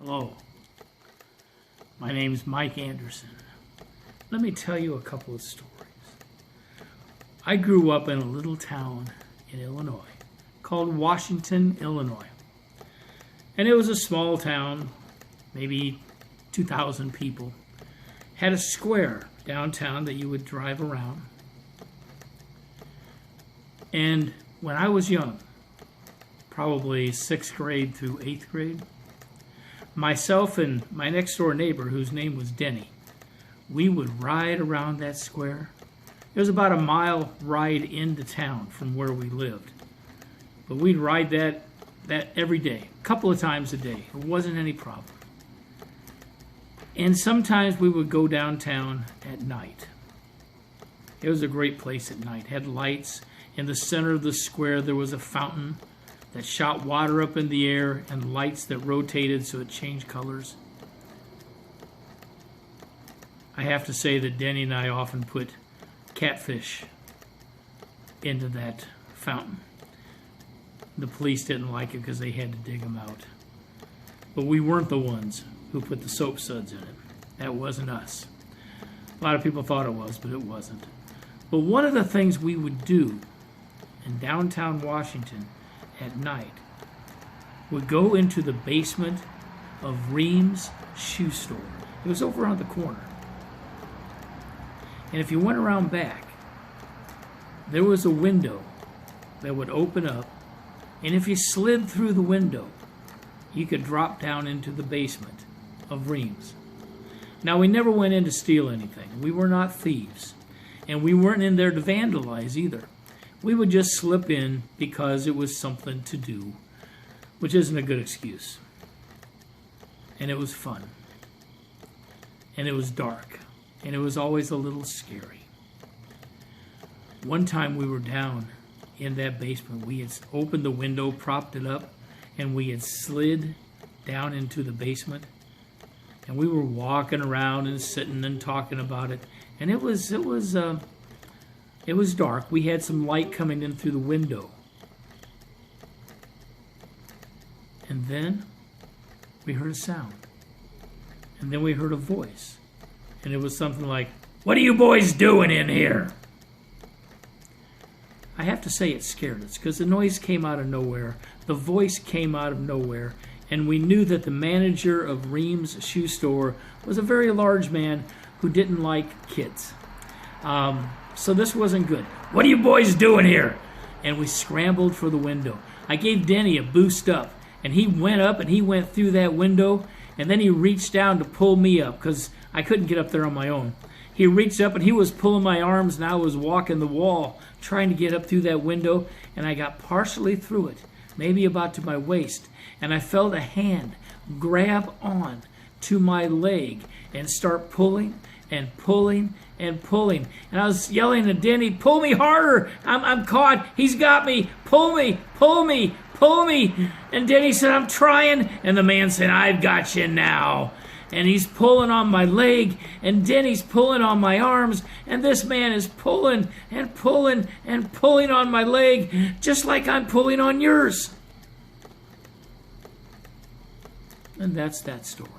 Hello, my name's Mike Anderson. Let me tell you a couple of stories. I grew up in a little town in Illinois called Washington, Illinois. And it was a small town, maybe 2,000 people. Had a square downtown that you would drive around. And when I was young, probably 6th grade through 8th grade, myself and my next door neighbor, whose name was Denny, we would ride around that square. It was about a mile ride into town from where we lived. But we'd ride that every day, a couple of times a day. It wasn't any problem. And sometimes we would go downtown at night. It was a great place at night. It had lights. In the center of the square there was a fountain that shot water up in the air and lights that rotated so it changed colors. I have to say that Denny and I often put catfish into that fountain. The police didn't like it because they had to dig them out. But we weren't the ones who put the soap suds in it. That wasn't us. A lot of people thought it was, but it wasn't. But one of the things we would do in downtown Washington at night would go into the basement of Reams Shoe Store. It was over on the corner. And if you went around back, there was a window that would open up, and if you slid through the window, you could drop down into the basement of Reams. Now, we never went in to steal anything. We were not thieves, and we weren't in there to vandalize either. We would just slip in because it was something to do, which isn't a good excuse. And it was fun. And it was dark. And it was always a little scary. One time we were down in that basement. We had opened the window, propped it up, and we had slid down into the basement. And we were walking around and sitting and talking about it. And it was dark. We had some light coming in through the window. And then we heard a sound. And then we heard a voice. And it was something like, "What are you boys doing in here?" I have to say it scared us because the noise came out of nowhere. The voice came out of nowhere. And we knew that the manager of Reams Shoe Store was a very large man who didn't like kids. So this wasn't good. "What are you boys doing here?" And we scrambled for the window. I gave Denny a boost up, and he went up and he went through that window, and then he reached down to pull me up because I couldn't get up there on my own. He reached up and he was pulling my arms, and I was walking the wall trying to get up through that window, and I got partially through it, maybe about to my waist, and I felt a hand grab on to my leg and start pulling and pulling and pulling. And I was yelling at Denny, "Pull me harder! I'm caught! He's got me! Pull me! Pull me! Pull me!" And Denny said, "I'm trying." And the man said, "I've got you now." And he's pulling on my leg, and Denny's pulling on my arms, and this man is pulling and pulling and pulling on my leg, just like I'm pulling on yours. And that's that story.